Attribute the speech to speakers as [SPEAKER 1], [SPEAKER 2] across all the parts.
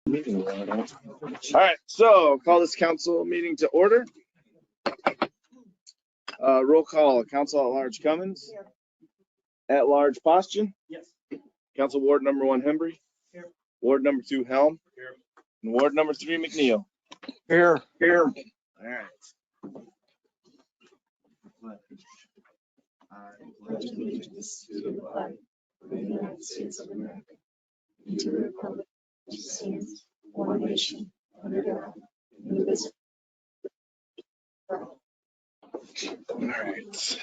[SPEAKER 1] All right, so call this council meeting to order. Roll call, Council at Large Cummins. At Large Poston.
[SPEAKER 2] Yes.
[SPEAKER 1] Council Ward number 1 Hembry.
[SPEAKER 2] Here. Ward
[SPEAKER 1] number 2 Helm.
[SPEAKER 2] Here.
[SPEAKER 1] And Ward number 3 McNeil.
[SPEAKER 2] Here.
[SPEAKER 1] Here. All right.
[SPEAKER 3] I pledge allegiance to the flag of the United States of America and to the republic which stands one nation under God, indivisible.
[SPEAKER 1] All right.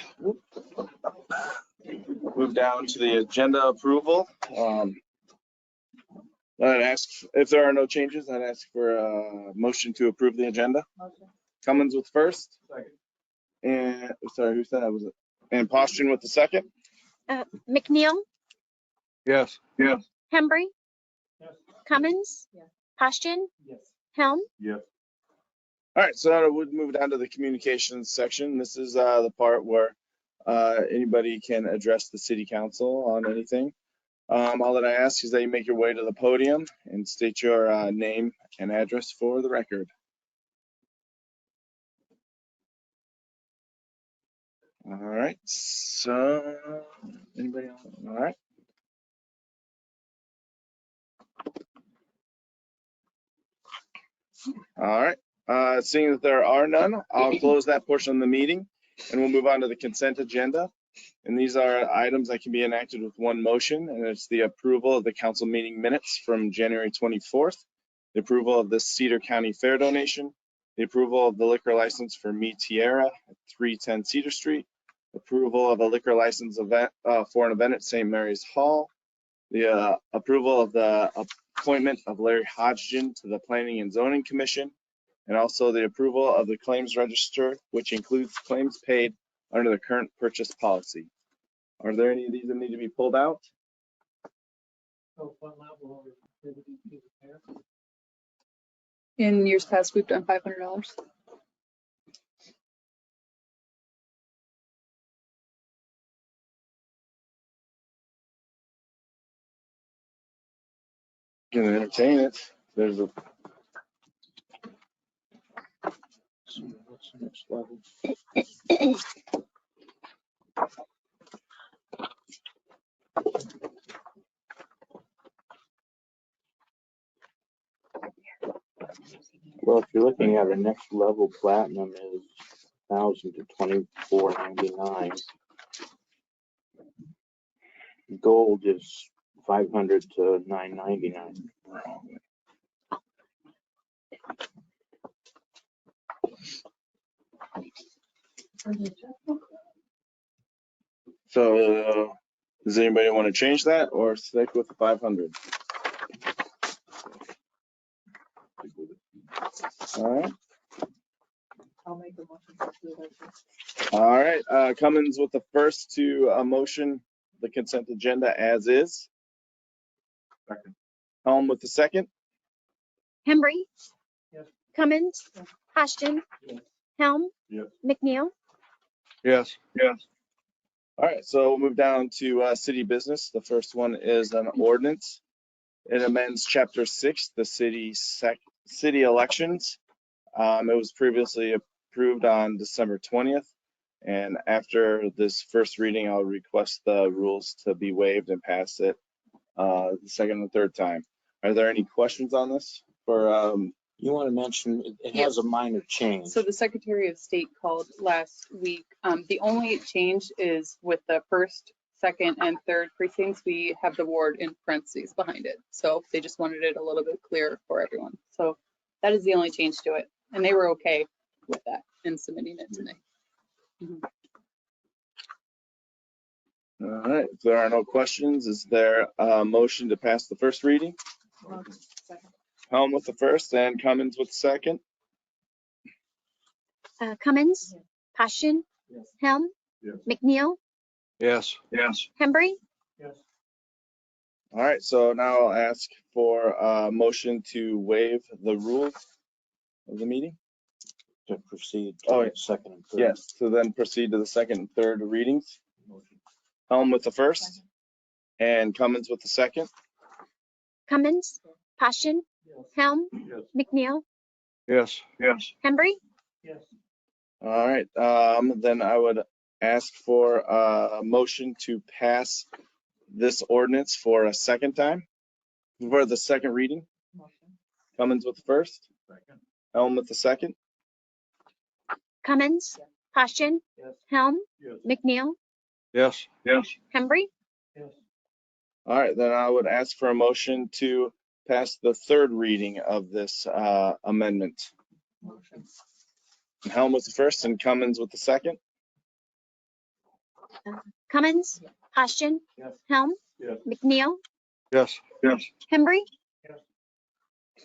[SPEAKER 1] Move down to the agenda approval. I'd ask if there are no changes. I'd ask for a motion to approve the agenda.
[SPEAKER 3] Motion.
[SPEAKER 1] Cummins with first.
[SPEAKER 2] Second.
[SPEAKER 1] And sorry, who said that? Was it? And Poston with the second.
[SPEAKER 4] McNeil,
[SPEAKER 2] Yes.
[SPEAKER 1] Yes.
[SPEAKER 4] Hembry,
[SPEAKER 2] Yes.
[SPEAKER 4] Cummins,
[SPEAKER 3] Yes.
[SPEAKER 4] Poston,
[SPEAKER 2] Yes.
[SPEAKER 4] Helm.
[SPEAKER 2] Yes.
[SPEAKER 1] All right, so now we'll move down to the communications section. This is the part where anybody can address the city council on anything. All that I ask is that you make your way to the podium and state your name and address for the record. All right, so anybody else? All right. All right, seeing that there are none, I'll close that portion of the meeting and we'll move on to the consent agenda. And these are items that can be enacted with one motion, and it's the approval of the council meeting minutes from January 24th, the approval of the Cedar County Fair donation, the approval of the liquor license for Mi Tierra at 310 Cedar Street, approval of a liquor license event for an event at St. Mary's Hall, the approval of the appointment of Larry Hodgson to the Planning and Zoning Commission, and also the approval of the claims register, which includes claims paid under the current purchase policy. Are there any of these that need to be pulled out?
[SPEAKER 5] In years past, we've done $500.
[SPEAKER 1] Can entertain it. There's a. What's the next level?
[SPEAKER 6] Well, if you're looking at a next level, platinum is 1,000 to 24.99. Gold is 500 to 9.99.
[SPEAKER 1] So does anybody want to change that or stick with the 500? All right.
[SPEAKER 5] I'll make a motion to approve that.
[SPEAKER 1] All right. Cummins with the first to motion the consent agenda as is.
[SPEAKER 2] Second.
[SPEAKER 1] Helm with the second.
[SPEAKER 4] Hembry,
[SPEAKER 2] Yes.
[SPEAKER 4] Cummins,
[SPEAKER 5] Yes.
[SPEAKER 4] Poston,
[SPEAKER 2] Yes.
[SPEAKER 4] Helm,
[SPEAKER 2] Yes.
[SPEAKER 4] McNeil.
[SPEAKER 2] Yes.
[SPEAKER 1] Yes. All right, so we'll move down to city business. The first one is an ordinance. It amends chapter 6, the city elections. It was previously approved on December 20th. And after this first reading, I'll request the rules to be waived and pass it the second and third time. Are there any questions on this? For
[SPEAKER 6] You want to mention, it has a minor change.
[SPEAKER 5] So the Secretary of State called last week. The only change is with the first, second, and third precincts, we have the ward in parentheses behind it. So they just wanted it a little bit clearer for everyone. So that is the only change to it. And they were okay with that in submitting it today.
[SPEAKER 1] all right, if there are no questions, is there a motion to pass the first reading? Helm with the first and Cummins with the second.
[SPEAKER 4] Cummins, Poston,
[SPEAKER 2] Yes.
[SPEAKER 4] Helm,
[SPEAKER 2] Yes.
[SPEAKER 4] McNeil,
[SPEAKER 2] Yes.
[SPEAKER 1] Yes.
[SPEAKER 4] Hembry.
[SPEAKER 2] Yes.
[SPEAKER 1] All right, so now I'll ask for a motion to waive the rules of the meeting.
[SPEAKER 6] To proceed
[SPEAKER 1] Oh,
[SPEAKER 6] to the second and third.
[SPEAKER 1] Yes, so then proceed to the second and third readings. Helm with the first and Cummins with the second.
[SPEAKER 4] Cummins, Poston, Helm,
[SPEAKER 2] Yes.
[SPEAKER 4] McNeil,
[SPEAKER 2] Yes.
[SPEAKER 4] Hembry,
[SPEAKER 1] All right, then I would ask for a motion to pass this ordinance for a second time, for the second reading. Cummins with the first, Helm with the second.
[SPEAKER 4] Cummins, Posturing, Helm,
[SPEAKER 2] Yes.
[SPEAKER 4] McNeil,
[SPEAKER 2] Yes.
[SPEAKER 4] Hembry,
[SPEAKER 1] All right, then I would ask for a motion to pass the third reading of this amendment. Helm with the first and Cummins with the second.
[SPEAKER 4] Cummins, Posturing,
[SPEAKER 2] Yes.
[SPEAKER 4] Helm,
[SPEAKER 2] Yes.
[SPEAKER 4] McNeil,
[SPEAKER 2] Yes.
[SPEAKER 4] Hembry,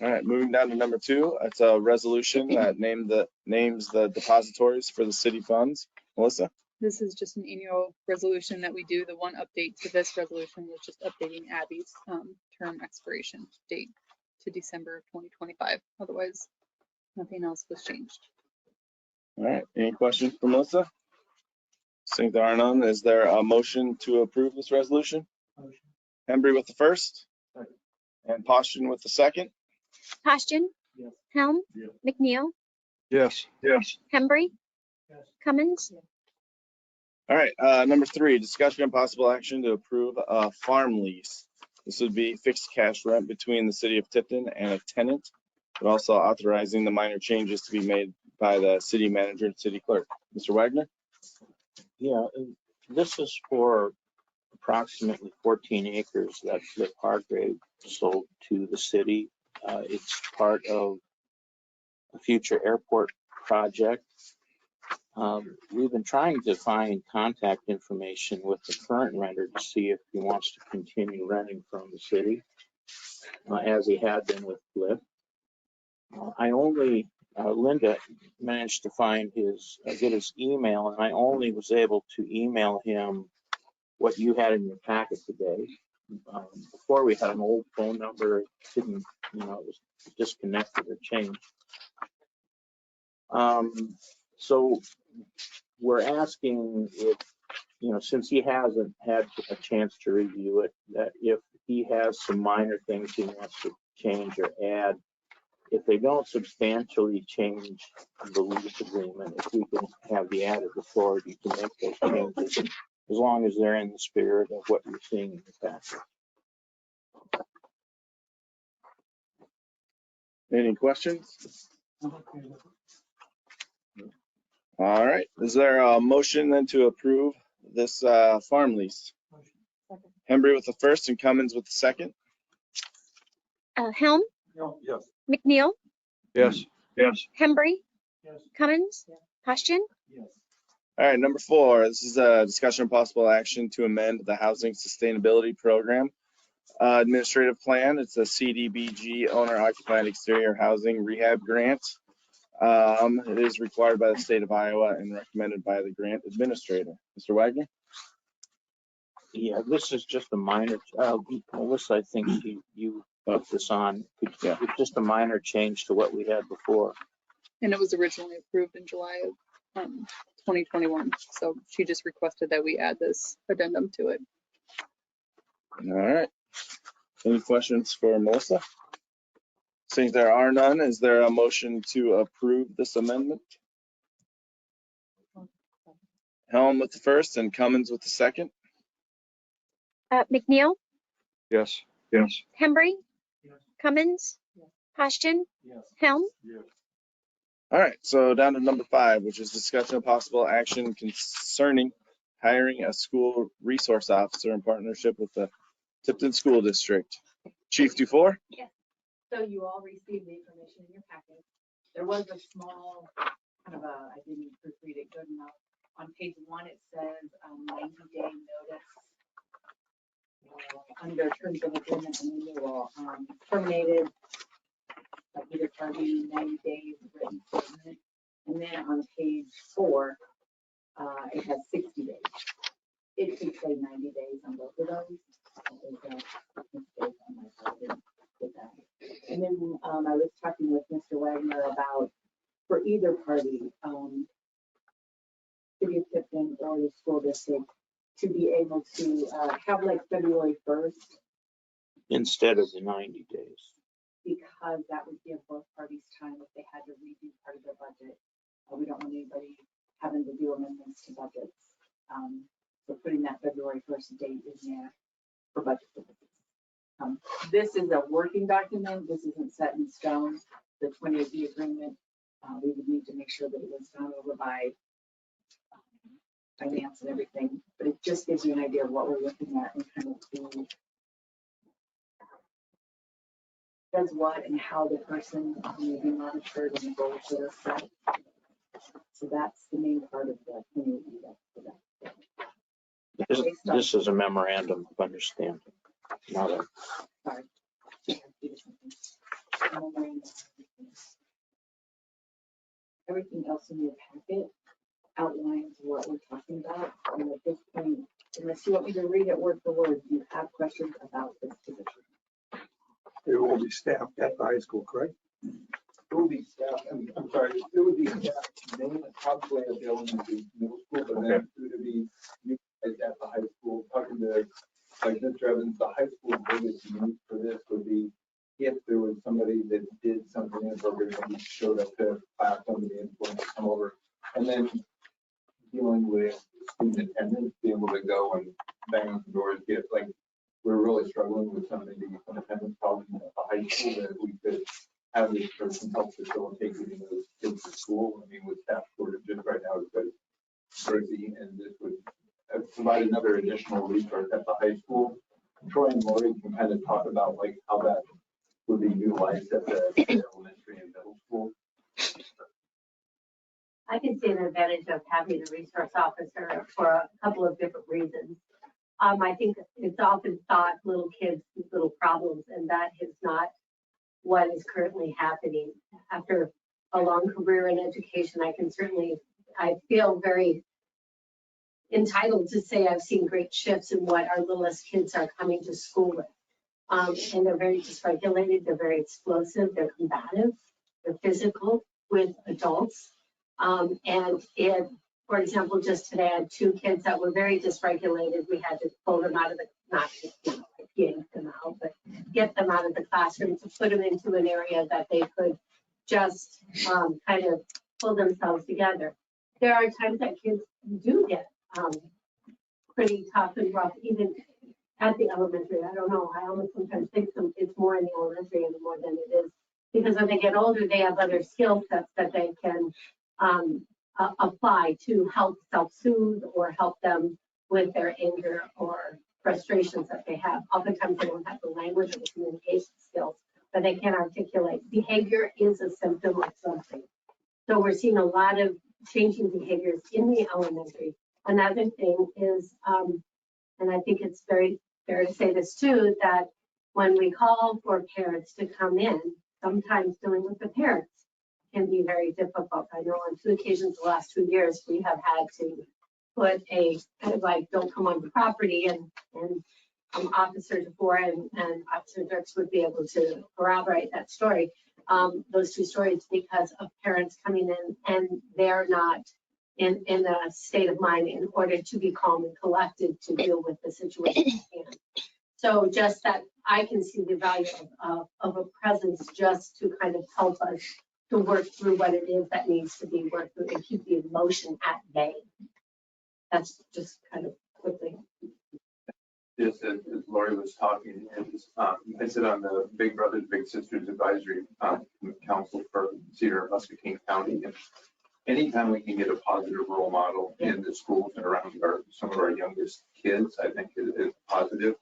[SPEAKER 1] All right, moving down to number 2, it's a resolution that names the depositories for the city funds. Melissa?
[SPEAKER 5] This is just an annual resolution that we do. The one update to this resolution was just updating Abby's term expiration date to December of 2025. Otherwise, nothing else was changed.
[SPEAKER 1] All right, any questions for Melissa? Seeing there are none, is there a motion to approve this resolution? Hembry with the first
[SPEAKER 2] Second.
[SPEAKER 1] and Posturing with the second.
[SPEAKER 4] Posturing,
[SPEAKER 2] Yes.
[SPEAKER 4] Helm,
[SPEAKER 2] Yes.
[SPEAKER 4] McNeil,
[SPEAKER 2] Yes.
[SPEAKER 4] Hembry, Cummins,
[SPEAKER 1] All right, number 3, discussion and possible action to approve a farm lease. This would be fixed cash rent between the city of Tipton and a tenant, but also authorizing the minor changes to be made by the city manager and city clerk. Mr. Wagner?
[SPEAKER 6] Yeah, and this is for approximately 14 acres that Flip Hargrave sold to the city. It's part of a future airport project. We've been trying to find contact information with the current renter to see if he wants to continue renting from the city, as he had been with Flip. Linda managed to find get his email, and I only was able to email him what you had in your packet today. Before we had an old phone number, it was disconnected or changed. So we're asking if, since he hasn't had a chance to review it, that if he has some minor things he wants to change or add, if they don't substantially change the lease agreement, if we can have the added authority to make those changes, as long as they're in the spirit of what you're seeing in the package.
[SPEAKER 1] Any questions? All right, is there a motion then to approve this farm lease? Hembry with the first and Cummins with the second.
[SPEAKER 4] Helm,
[SPEAKER 2] Yes.
[SPEAKER 4] McNeil,
[SPEAKER 2] Yes.
[SPEAKER 4] Hembry, Cummins, Posturing,
[SPEAKER 1] All right, number 4, this is a discussion of possible action to amend the Housing Sustainability Program administrative plan. It's a CDBG owner occupied exterior housing rehab grant. It is required by the state of Iowa and recommended by the grant administrator. Mr. Wagner?
[SPEAKER 6] Yeah, this is just a minor, Melissa, I think you put this on.
[SPEAKER 1] Yeah.
[SPEAKER 6] It's just a minor change to what we had before.
[SPEAKER 5] And it was originally approved in July of 2021. So she just requested that we add this addendum to it.
[SPEAKER 1] All right. Any questions for Melissa? Since there are none, is there a motion to approve this amendment? Helm with the first and Cummins with the second.
[SPEAKER 4] McNeil,
[SPEAKER 2] Yes.
[SPEAKER 4] Hembry, Cummins, Posturing, Helm,
[SPEAKER 1] All right, so down to number 5, which is discussion of possible action concerning hiring a school resource officer in partnership with the Tipton School District. Chief Dufour?
[SPEAKER 7] So you all received the information in your packet. There was a small, I didn't proofread it good enough. On page 1, it says 90-day notice. Under terms of agreement and renewal, terminated, like either party 90 days written statement. And then on page 4, it has 60 days. It should say 90 days on both of those. That was a mistake on my part. I didn't put that. And then I was talking with Mr. Wagner about, for either party, City of Tipton or the school district, to be able to have like February 1st.
[SPEAKER 6] Instead of the 90 days.
[SPEAKER 7] because that would give both parties time if they had to redo part of their budget. We don't want anybody having to do amendments to budgets. So putting that February 1st date in there for budget purposes. This is a working document. This isn't set in stone. The 2080 agreement, we would need to make sure that it was gone over by finance and everything, but it just gives you an idea of what we're looking at and kind of who does what and how the person may be monitored and the goals that are set. So that's the main part of the community.
[SPEAKER 6] This is a memorandum of understanding, not a,
[SPEAKER 7] Sorry. Everything else in your packet outlines what we're talking about. And at this point, unless you want me to read it word for word, you have questions about this position.
[SPEAKER 8] It will be staffed at the high school, correct? It will be staffed, I'm sorry, it would be staffed mainly probably at the elementary, middle school, but then it would be utilized at the high school. Talking to like Mr. Evans, the high school biggest need for this would be if there was somebody that did something inappropriate and showed up to class under the influence, come over, and then dealing with student attendance, being able to go and bang on the doors, get like, we're really struggling with some of the independence problems at the high school that we could have this person help facilitate getting those kids to school. I mean, with staff shortages right now, it's crazy, and this would provide another additional resource at the high school. Troy and Lori can kind of talk about like how that would be utilized at the elementary and middle school.
[SPEAKER 3] I can see an advantage of having a resource officer for a couple of different reasons. I think it's often thought little kids, little problems, and that is not what is currently happening. After a long career in education, I feel very entitled to say I've seen great shifts in what our littlest kids are coming to school with. And they're very dysregulated, they're very explosive, they're combative, they're physical with adults. And for example, just today I had two kids that were very dysregulated. We had to pull them out of the, not yank them out, but get them out of the classroom to put them into an area that they could just kind of pull themselves together. There are times that kids do get pretty tough and rough, even at the elementary. I don't know. I almost sometimes think it's more in the elementary anymore than it is, because when they get older, they have other skill sets that they can apply to help self-soothe or help them with their anger or frustrations that they have. Oftentimes they don't have the language or the communication skills, but they can articulate. Behavior is a symptom of something. So we're seeing a lot of changing behaviors in the elementary. Another thing is, and I think it's very fair to say this too, that when we call for parents to come in, sometimes dealing with the parents can be very difficult. I know on 2 occasions the last 2 years, we have had to put a kind of like, don't come on the property, and Officer DeFore and Officer Dirks would be able to corroborate that story, those 2 stories, because of parents coming in and they're not in a state of mind in order to be calm and collected to deal with the situation at hand. So just that I can see the value of a presence just to kind of help us to work through what it is that needs to be worked through and keep the emotion at bay. That's just kind of quickly.
[SPEAKER 9] Just as Lori was talking, I sit on the Big Brothers Big Sisters Advisory Council for Cedar and Muscatine County. And anytime we can get a positive role model in the schools and around some of our youngest kids, I think is positive.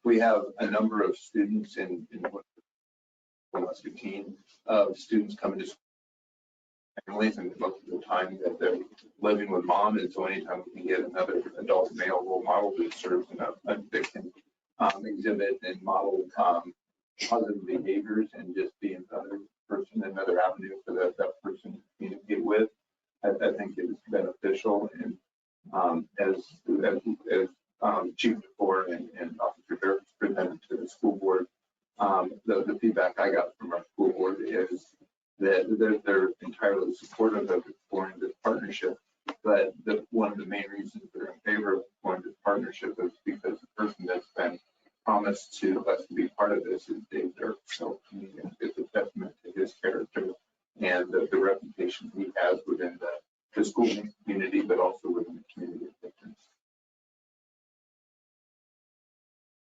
[SPEAKER 9] We have a number of students in Muscatine, students coming to school families, and most of the time that they're living with mom, and so anytime we can get another adult male role model that serves in that can exhibit and model positive behaviors and just be another person, another avenue for that person to communicate with, I think is beneficial. And as Chief DeFore and Officer Dirks presented to the school board, the feedback I got from our school board is that they're entirely supportive of exploring this partnership. But one of the main reasons they're in favor of exploring this partnership is because the person that's been promised to let us be part of this is Dave Dirk. So I mean, it's a testament to his character and the reputation he has within the school community, but also within the community of Tipton.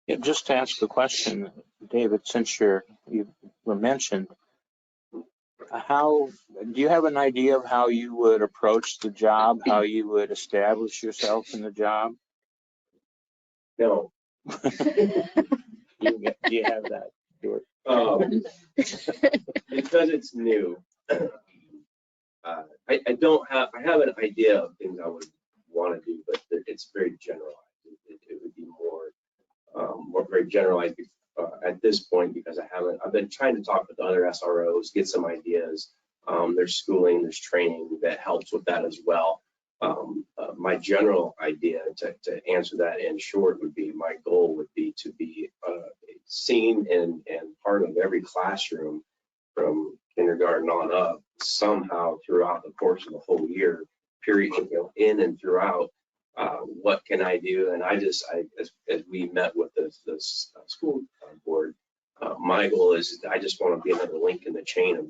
[SPEAKER 6] Yeah, just to ask the question, David, since you were mentioned, how do you have an idea of how you would approach the job, how you would establish yourself in the job?
[SPEAKER 10] No.
[SPEAKER 6] Do you have that, Stuart?
[SPEAKER 10] Because it's new, I have an idea of things I would want to do, but it's very generalized. It would be more very generalized at this point because I've been trying to talk with other SROs, get some ideas. There's schooling, there's training that helps with that as well. My general idea to answer that in short would be, my goal would be to be seen and part of every classroom from kindergarten on up somehow throughout the course of the whole year, period, in and throughout. What can I do? And as we met with this school board, my goal is I just want to be another link in the chain of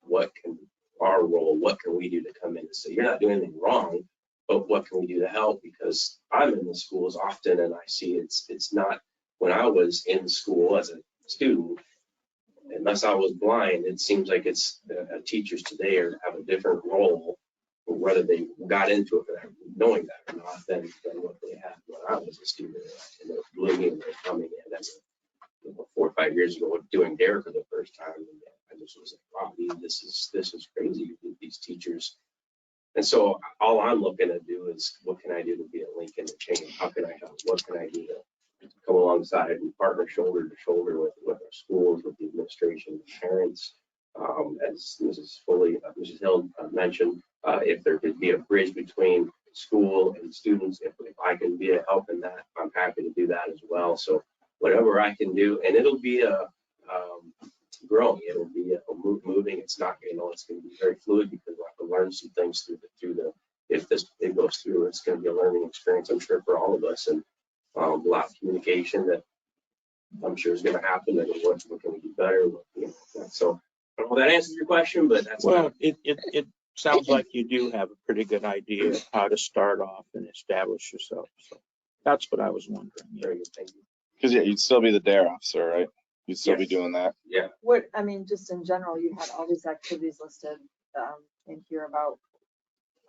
[SPEAKER 10] what can our role, what can we do to come in and say, you're not doing anything wrong, but what can we do to help? Because I'm in the schools often and I see it's not, when I was in school as a student, unless I was blind, it seems like it's teachers today have a different role, whether they got into it without knowing that or not, than what they had when I was a student. And they're blooming and they're coming in as 4 or 5 years ago doing DARE for the first time. And I just was like, wow, this is crazy, these teachers. And so all I'm looking to do is, what can I do to be a link in the chain? How can I help? What can I do to come alongside and partner shoulder to shoulder with our schools, with the administration, the parents, as Mrs. Hill mentioned, if there could be a bridge between school and students, if I can be a help in that, I'm happy to do that as well. So whatever I can do, and it'll be growing, it'll be moving. It's not, it's going to be very fluid because we'll have to learn some things through the if it goes through, it's going to be a learning experience, I'm sure, for all of us, and a lot of communication that I'm sure is going to happen. And what can we do better? So I don't know if that answers your question, but that's
[SPEAKER 6] well, it sounds like you do have a pretty good idea of how to start off and establish yourself. So that's what I was wondering.
[SPEAKER 10] very good. Thank you.
[SPEAKER 1] Because yeah, you'd still be the DARE officer, right? You'd still be
[SPEAKER 10] Yes.
[SPEAKER 1] doing that.
[SPEAKER 10] Yeah.
[SPEAKER 11] I mean, just in general, you had all these activities listed in here about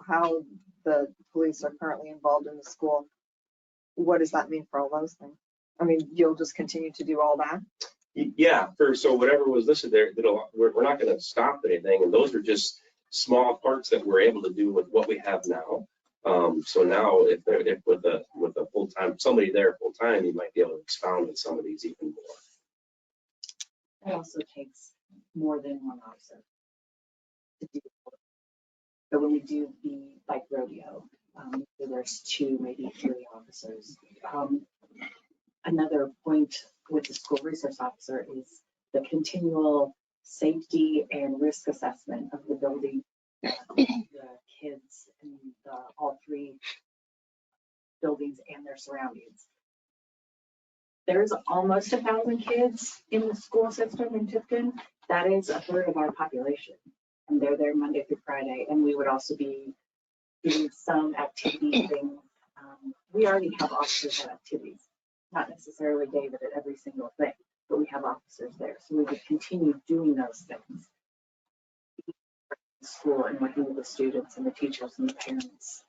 [SPEAKER 11] how the police are currently involved in the school. What does that mean for all those things? I mean, you'll just continue to do all that?
[SPEAKER 10] Yeah, so whatever was listed there, we're not going to stop anything, and those are just small parts that we're able to do with what we have now. So now, if with a full time, somebody there full time, you might be able to expound on some of these even more.
[SPEAKER 7] It also takes more than one officer to do. So when we do the bike rodeo, there's 2, maybe 3 officers. Another point with the school resource officer is the continual safety and risk assessment of the building, the kids, and all 3 buildings and their surroundings. There's almost 1,000 kids in the school system in Tipton. That is a third of our population. And they're there Monday through Friday. And we would also be doing some activity things. We already have officers at activities, not necessarily David at every single thing, but we have officers there. So we would continue doing those things in school and working with the students and the teachers and the parents.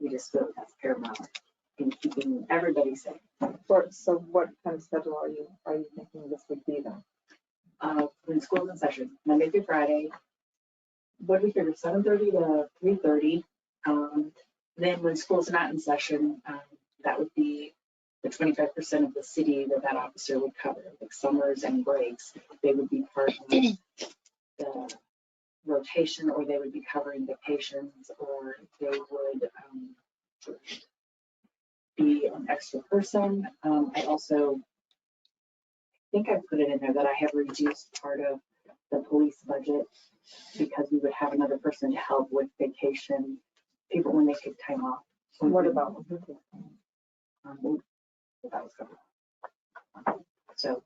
[SPEAKER 7] We just feel that's paramount in keeping everybody safe.
[SPEAKER 11] So what kind of schedule are you thinking this would be then?
[SPEAKER 7] When school's in session, Monday through Friday. What do we figure, 7:30 to 3:30. Then when school's not in session, that would be the 25% of the city that officer would cover, like summers and breaks. They would be part of the rotation, or they would be covering vacations, or they would be an extra person. I also think I put it in there that I have reduced part of the police budget because we would have another person to help with vacation, people when they take time off.
[SPEAKER 11] What about?
[SPEAKER 7] That was covered. So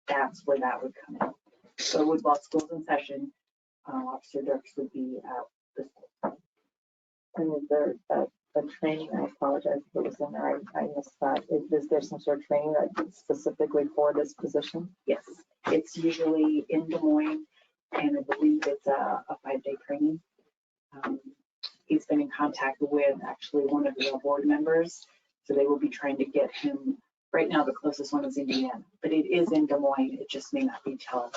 [SPEAKER 7] that's where that would come in. So with while school's in session, Officer Dirks would be at the school.
[SPEAKER 11] And is there a training, I apologize if it was in there, I missed that. Is there some sort of training that's specifically for this position?
[SPEAKER 7] Yes, it's usually in Des Moines, and I believe it's a 5-day training. He's been in contact with actually one of the board members, so they will be trying to get him. Right now, the closest one is Indiana, but it is in Des Moines. It just may not be till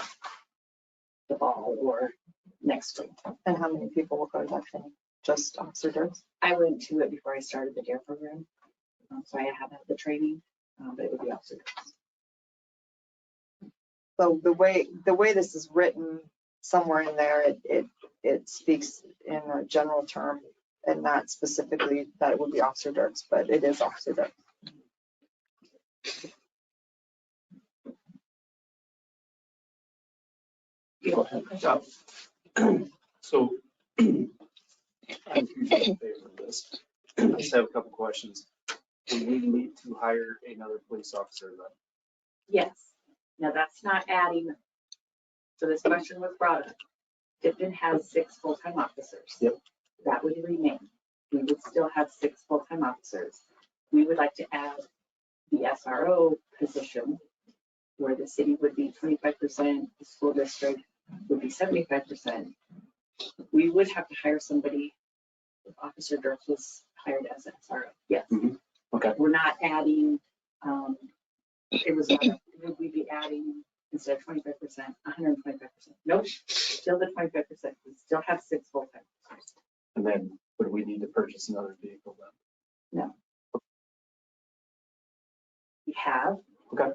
[SPEAKER 7] the fall or next spring.
[SPEAKER 11] And how many people will go to that training? Just Officer Dirks?
[SPEAKER 7] I went to it before I started the DARE program, so I haven't had the training, but it would be Officer Dirks.
[SPEAKER 11] So the way this is written, somewhere in there, it speaks in a general term and not specifically that it would be Officer Dirks, but it is Officer Dirks.
[SPEAKER 10] Go ahead.
[SPEAKER 12] So I'm usually in favor of this. I just have a couple questions. Do we need to hire another police officer then?
[SPEAKER 7] Yes. Now that's not adding, so this question was brought up. Tipton has 6 full-time officers.
[SPEAKER 12] Yep.
[SPEAKER 7] That would remain. We would still have 6 full-time officers. We would like to add the SRO position where the city would be 25%, the school district would be 75%. We would have to hire somebody if Officer Dirks was hired as an SRO. Yes.
[SPEAKER 12] Mhm. Okay.
[SPEAKER 7] We're not adding, it was not, would we be adding instead of 25%, 125%? Nope, still the 25%. We still have 6 full-time.
[SPEAKER 12] And then would we need to purchase another vehicle then?
[SPEAKER 7] We have.
[SPEAKER 12] Okay.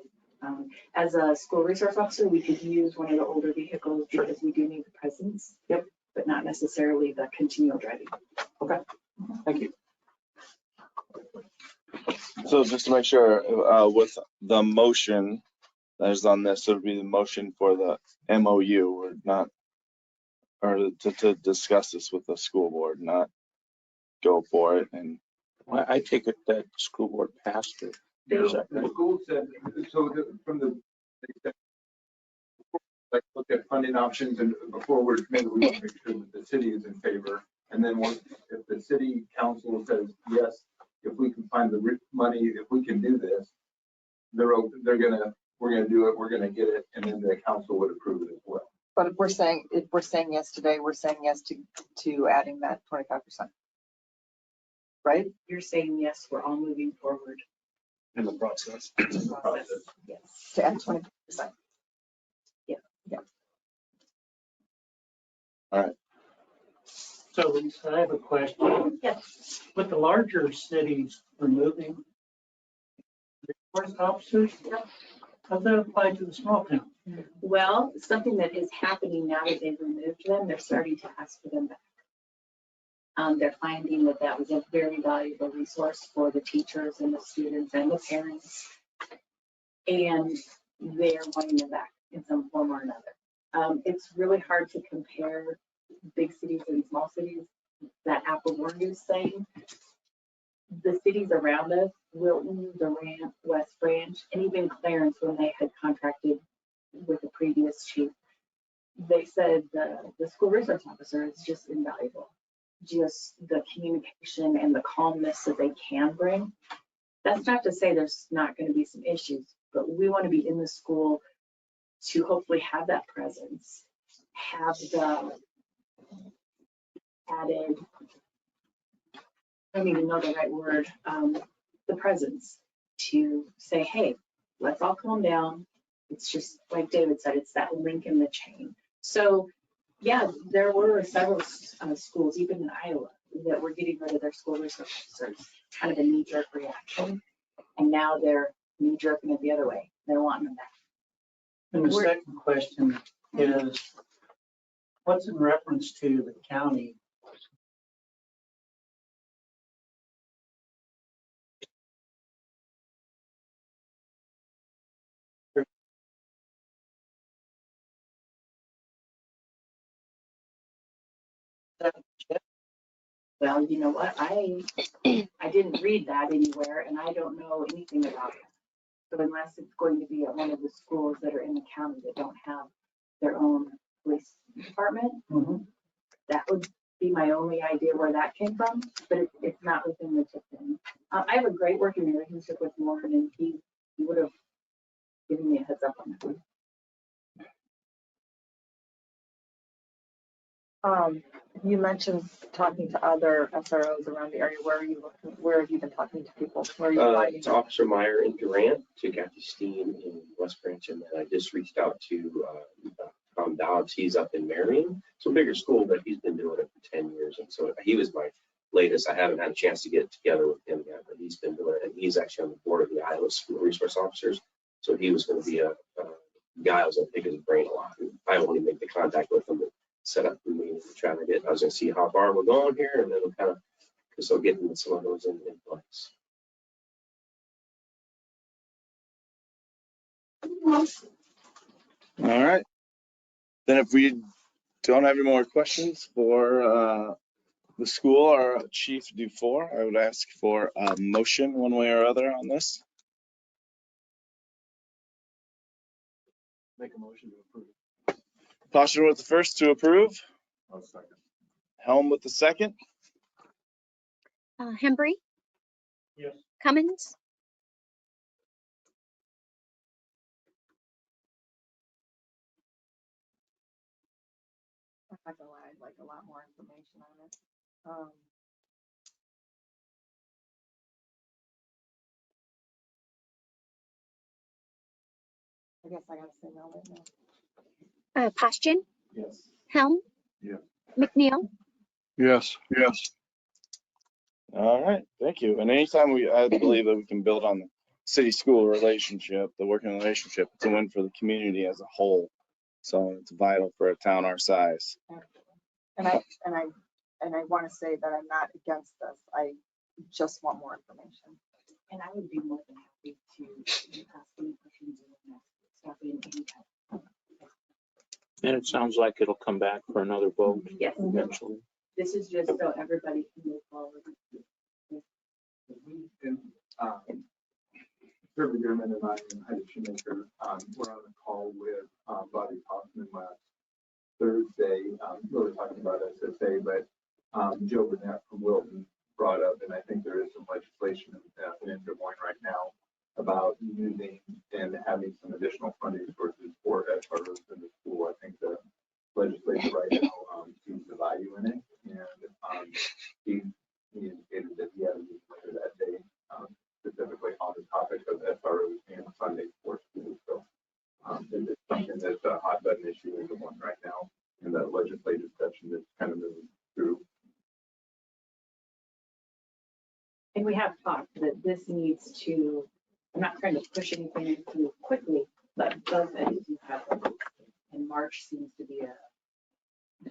[SPEAKER 7] As a school resource officer, we could use one of the older vehicles because we do need the presence.
[SPEAKER 12] Yep.
[SPEAKER 7] But not necessarily the continual driving.
[SPEAKER 12] Okay, thank you.
[SPEAKER 1] So just to make sure, with the motion that is on this, it would be the motion for the MOU or not, or to discuss this with the school board, not go for it. And
[SPEAKER 6] I take it that school board passed it. Is that right?
[SPEAKER 8] The school said, so they said, like, look at funding options, and before we're committed, we want to make sure that the city is in favor. And then once, if the city council says, yes, if we can find the money, if we can do this, we're gonna do it, we're gonna get it, and then the council would approve it as well.
[SPEAKER 11] But if we're saying yes today, we're saying yes to adding that 25%. Right?
[SPEAKER 7] You're saying yes, we're all moving forward.
[SPEAKER 12] In the process.
[SPEAKER 7] Process. Yes.
[SPEAKER 11] To add 20%.
[SPEAKER 13] So Lisa, I have a question.
[SPEAKER 7] Yes.
[SPEAKER 13] With the larger cities removing resource officers, how does that apply to the small town?
[SPEAKER 7] Well, something that is happening now that they've removed them, they're starting to ask for them back. They're finding that that was a very valuable resource for the teachers and the students and the parents. And they're wanting them back in some form or another. It's really hard to compare big cities and small cities. That Apple Mortgage thing, the cities around us, Wilton, Durant, West Branch, and even Clarence, when they had contracted with the previous chief, they said the school resource officer is just invaluable. Just the communication and the calmness that they can bring. That's not to say there's not going to be some issues, but we want to be in the school to hopefully have that presence, have the added, I don't even know the right word, the presence to say, hey, let's all calm down. It's just like David said, it's that link in the chain. So yeah, there were several schools, even in Iowa, that were getting rid of their school resource officers, kind of a knee-jerk reaction. And now they're knee-jerking it the other way. They're wanting them back.
[SPEAKER 13] And the second question is, what's in reference to the county?
[SPEAKER 7] Well, you know what? I didn't read that anywhere, and I don't know anything about it. So unless it's going to be at one of the schools that are in the county that don't have their own police department, that would be my only idea where that came from, but it's not within the Tipton. I have a great working relationship with Warren, and he would have given me a heads up on that one.
[SPEAKER 11] You mentioned talking to other SROs around the area. Where are you looking? Where have you been talking to people? Where are you finding
[SPEAKER 10] To Officer Meyer in Durant, to Kathy Steen in West Branch, and then I just reached out to Tom Dobbs. He's up in Marion. It's a bigger school, but he's been doing it for 10 years. And so he was my latest. I haven't had a chance to get together with him yet, but he's been doing it. And he's actually on the board of the Iowa School Resource Officers. So he was going to be a guy I was going to pick his brain a lot. I only make the contact with him and set up the meeting to try to get, I was going to see how far we're going here, and then we'll kind of, so getting some of those in place.
[SPEAKER 1] All right. Then if we don't have any more questions for the school or Chief Dufour, I would ask for a motion one way or other on this.
[SPEAKER 12] Make a motion to approve.
[SPEAKER 1] Posture with the first to approve.
[SPEAKER 8] I'll second.
[SPEAKER 1] Helm with the second.
[SPEAKER 4] Hembry,
[SPEAKER 13] Yes.
[SPEAKER 4] Cummins,
[SPEAKER 11] I'm not gonna lie, I'd like a lot more information on it. I guess I gotta say no right now.
[SPEAKER 4] Postian,
[SPEAKER 8] Yes.
[SPEAKER 4] Helm,
[SPEAKER 8] Yeah.
[SPEAKER 4] McNeil,
[SPEAKER 2] Yes.
[SPEAKER 1] All right, thank you. And anytime I believe that we can build on the city-school relationship, the working relationship, it's a win for the community as a whole. So it's vital for a town our size.
[SPEAKER 11] And I want to say that I'm not against this. I just want more information.
[SPEAKER 7] And I would be more than happy to ask any questions and stop in anytime.
[SPEAKER 6] And it sounds like it'll come back for another vote
[SPEAKER 7] Yes,
[SPEAKER 6] eventually.
[SPEAKER 7] this is just so everybody can move forward.
[SPEAKER 8] Kirby German and I and Heidi Shoemaker, were on a call with Bobby Hoffman last Thursday. We were talking about SSA, but Joe Burnett from Wilton brought up, and I think there is some legislation in Des Moines right now about using and having some additional funding sources for SROs in the school. I think the legislature right now sees the value in it, and he indicated that he had a meeting later that day, specifically on the topic of SROs and funding for schools. So it's something that's a hot button issue in Des Moines right now, and that legislative session that's kind of moving through.
[SPEAKER 7] And we have talked that this needs to, I'm not trying to push anything through quickly, but both entities have, and March seems to be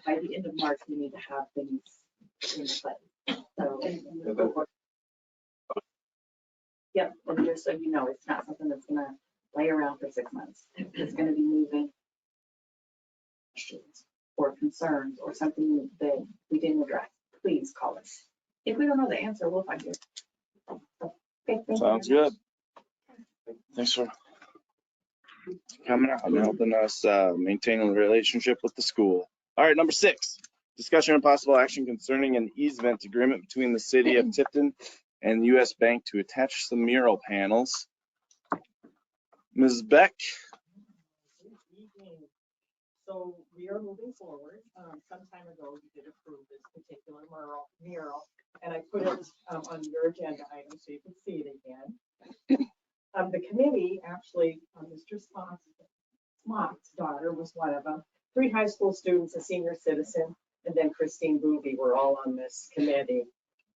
[SPEAKER 7] by the end of March, we need to have things in place. So, yep, and just so you know, it's not something that's gonna lay around for 6 months. It's gonna be moving questions or concerns or something that we didn't address. Please call us. If we don't know the answer, we'll find it. Okay, thank you.
[SPEAKER 1] Sounds good. Thanks for coming out and helping us maintain a relationship with the school. All right, number 6, discussion and possible action concerning an easement agreement between the city of Tipton and US Bank to attach some mural panels. Ms. Beck?
[SPEAKER 14] So we are moving forward. Some time ago, you did approve this particular mural, and I put it on your agenda item so you can see it again. The committee, actually, Mr. Smock's daughter was one of them. 3 high school students, a senior citizen, and then Christine Booby were all on this committee.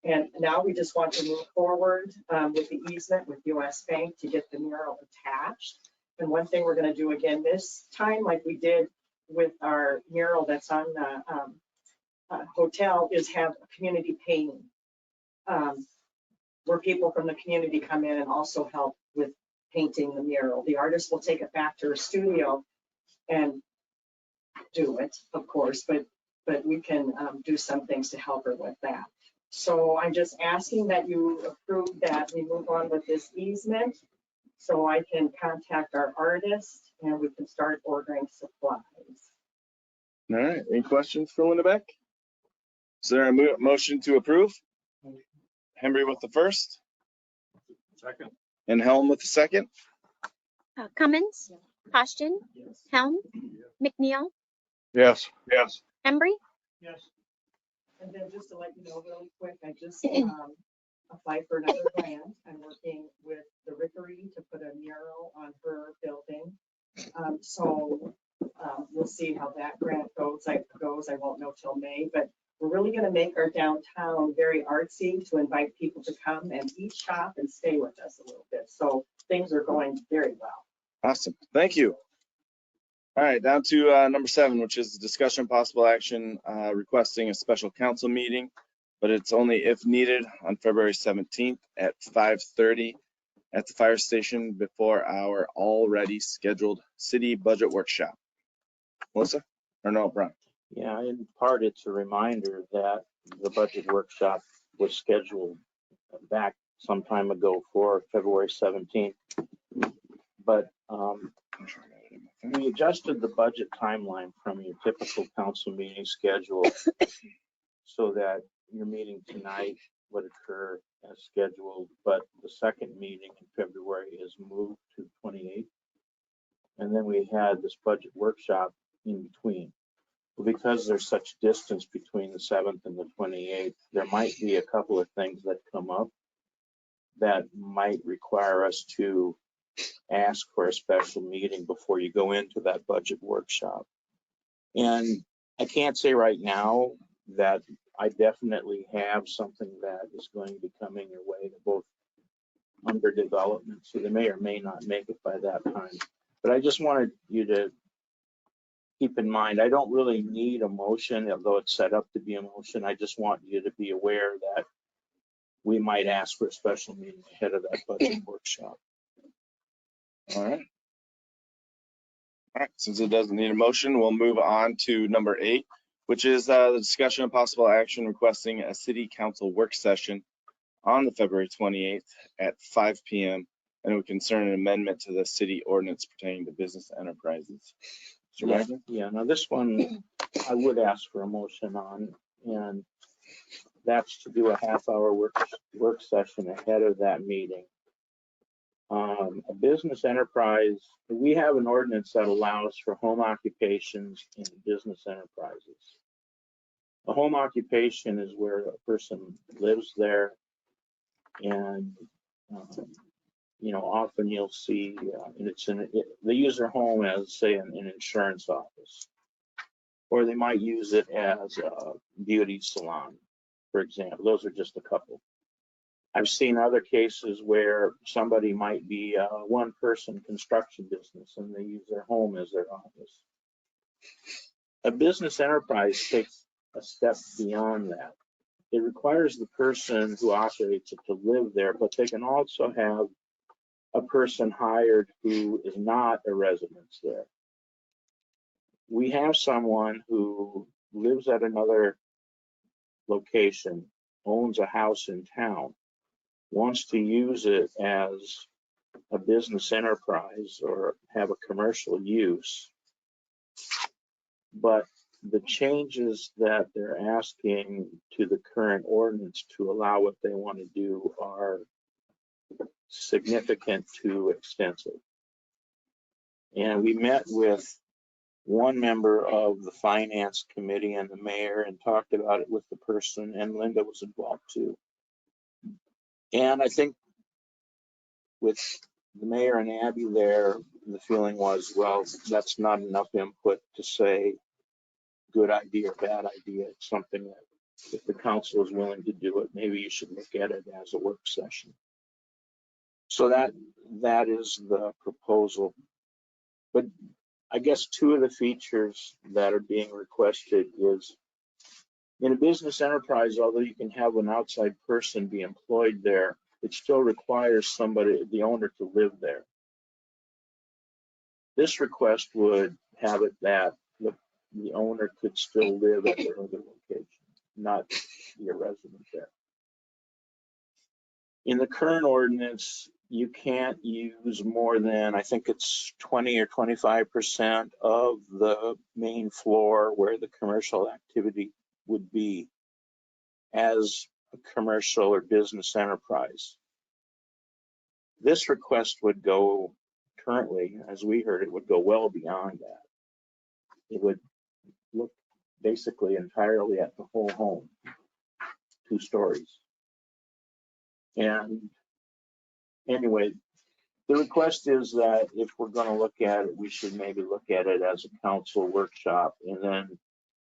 [SPEAKER 14] And now we just want to move forward with the easement with US Bank to get the mural attached. And one thing we're going to do again this time, like we did with our mural that's on the hotel, is have a community painting where people from the community come in and also help with painting the mural. The artist will take it back to her studio and do it, of course, but we can do some things to help her with that. So I'm just asking that you approve that we move on with this easement so I can contact our artist and we can start ordering supplies.
[SPEAKER 1] All right, any questions for Linda Beck? Is there a motion to approve? Henry with the first
[SPEAKER 2] Second.
[SPEAKER 1] and Helm with the second.
[SPEAKER 4] Cummins, Poston, Helm, McNeil,
[SPEAKER 2] Yes. Yes.
[SPEAKER 4] Embry.
[SPEAKER 13] Yes.
[SPEAKER 14] And then just to let you know really quick, I just applied for another grant. I'm working with the Rickery to put a mural on her building. So we'll see how that grant goes. I won't know till May, but we're really gonna make our downtown very artsy to invite people to come and eat, shop, and stay with us a little bit. So things are going very well.
[SPEAKER 1] Awesome, thank you. All right, down to number 7, which is discussion possible action requesting a special council meeting, but it's only if needed on February 17th at 5:30 at the fire station before our already scheduled city budget workshop. Melissa? Or no, Brian?
[SPEAKER 6] Yeah, in part, it's a reminder that the budget workshop was scheduled back some time ago for February 17th. But we adjusted the budget timeline from your typical council meeting schedule so that your meeting tonight would occur as scheduled, but the second meeting in February is moved to 28th. And then we had this budget workshop in between. Because there's such distance between the 7th and the 28th, there might be a couple of things that come up that might require us to ask for a special meeting before you go into that budget workshop. And I can't say right now that I definitely have something that is going to be coming your way. They're both under development, so they may or may not make it by that time. But I just wanted you to keep in mind, I don't really need a motion, although it's set up to be a motion. I just want you to be aware that we might ask for a special meeting ahead of that budget workshop.
[SPEAKER 1] All right. All right, since it doesn't need a motion, we'll move on to number 8, which is the discussion of possible action requesting a city council work session on the February 28th at 5 p.m. and it would concern an amendment to the city ordinance pertaining to business enterprises. Mr. Wagner?
[SPEAKER 6] Yeah, now this one I would ask for a motion on, and that's to do a half-hour work session ahead of that meeting. A business enterprise, we have an ordinance that allows for home occupations in business enterprises. A home occupation is where a person lives there, and often you'll see, and they use their home as, say, an insurance office, or they might use it as a beauty salon, for example. Those are just a couple. I've seen other cases where somebody might be a one-person construction business and they use their home as their office. A business enterprise takes a step beyond that. It requires the person who operates it to live there, but they can also have a person hired who is not a resident there. We have someone who lives at another location, owns a house in town, wants to use it as a business enterprise or have a commercial use, but the changes that they're asking to the current ordinance to allow what they want to do are significant to extensive. And we met with one member of the finance committee and the mayor and talked about it with the person, and Linda was involved too. And I think with the mayor and Abby there, the feeling was, well, that's not enough input to say good idea or bad idea. It's something that if the council is willing to do it, maybe you should look at it as a work session. So that is the proposal. But I guess two of the features that are being requested is in a business enterprise, although you can have an outside person be employed there, it still requires somebody, the owner, to live there. This request would have it that the owner could still live at their other location, not be a resident there. In the current ordinance, you can't use more than, I think it's 20 or 25% of the main floor where the commercial activity would be as a commercial or business enterprise. This request would go currently, as we heard, it would go well beyond that. It would look basically entirely at the whole home, 2 stories. And anyway, the request is that if we're going to look at it, we should maybe look at it as a council workshop and then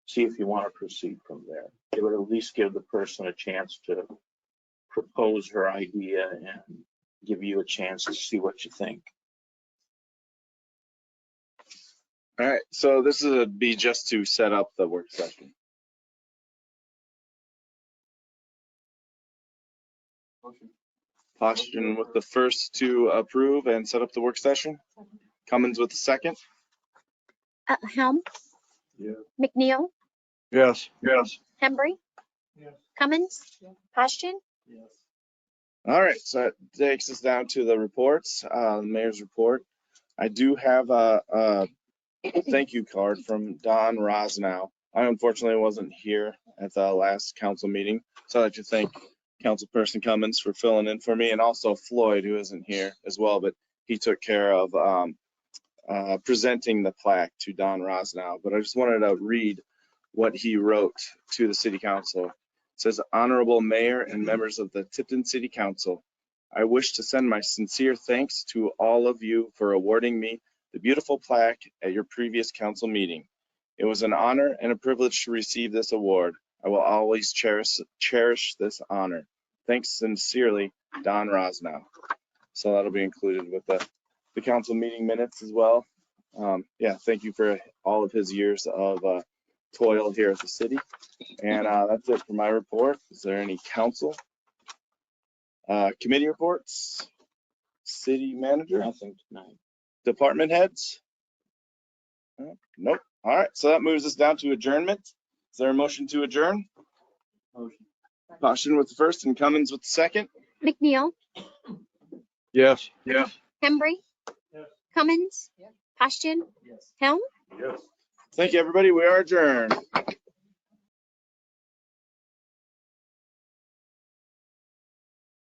[SPEAKER 6] see if you want to proceed from there. It would at least give the person a chance to propose her idea and give you a chance to see what you think.
[SPEAKER 1] All right, so this would be just to set up the work session. Poston with the first to approve and set up the work session. Cummins with the second.
[SPEAKER 4] Helm,
[SPEAKER 2] Yeah.
[SPEAKER 4] McNeil,
[SPEAKER 2] Yes. Yes.
[SPEAKER 4] Hembry,
[SPEAKER 13] Yes.
[SPEAKER 4] Cummins, Poston.
[SPEAKER 13] Yes.
[SPEAKER 1] All right, so that takes us down to the reports, the mayor's report. I do have a thank you card from Don Rosnow. I unfortunately wasn't here at the last council meeting, so I'd like to thank Councilperson Cummins for filling in for me, and also Floyd, who isn't here as well, but he took care of presenting the plaque to Don Rosnow. But I just wanted to read what he wrote to the city council. It says, "Honorable Mayor and members of the Tipton City Council, I wish to send my sincere thanks to all of you for awarding me the beautiful plaque at your previous council meeting. It was an honor and a privilege to receive this award. I will always cherish this honor. Thanks sincerely, Don Rosnow." So that'll be included with the council meeting minutes as well. Yeah, thank you for all of his years of toil here at the city. And that's it for my report. Is there any council? Committee reports? City manager?
[SPEAKER 6] Nothing tonight.
[SPEAKER 1] Department heads? Nope. All right, so that moves us down to adjournment. Is there a motion to adjourn?
[SPEAKER 13] Motion.
[SPEAKER 1] Poston with the first and Cummins with the second.
[SPEAKER 4] McNeil,
[SPEAKER 2] Yes. Yes.
[SPEAKER 4] Hembry,
[SPEAKER 13] Yes.
[SPEAKER 4] Cummins,
[SPEAKER 7] Yes.
[SPEAKER 4] Poston,
[SPEAKER 13] Yes.
[SPEAKER 4] Helm.
[SPEAKER 2] Yes.
[SPEAKER 1] Thank you, everybody. We are adjourned.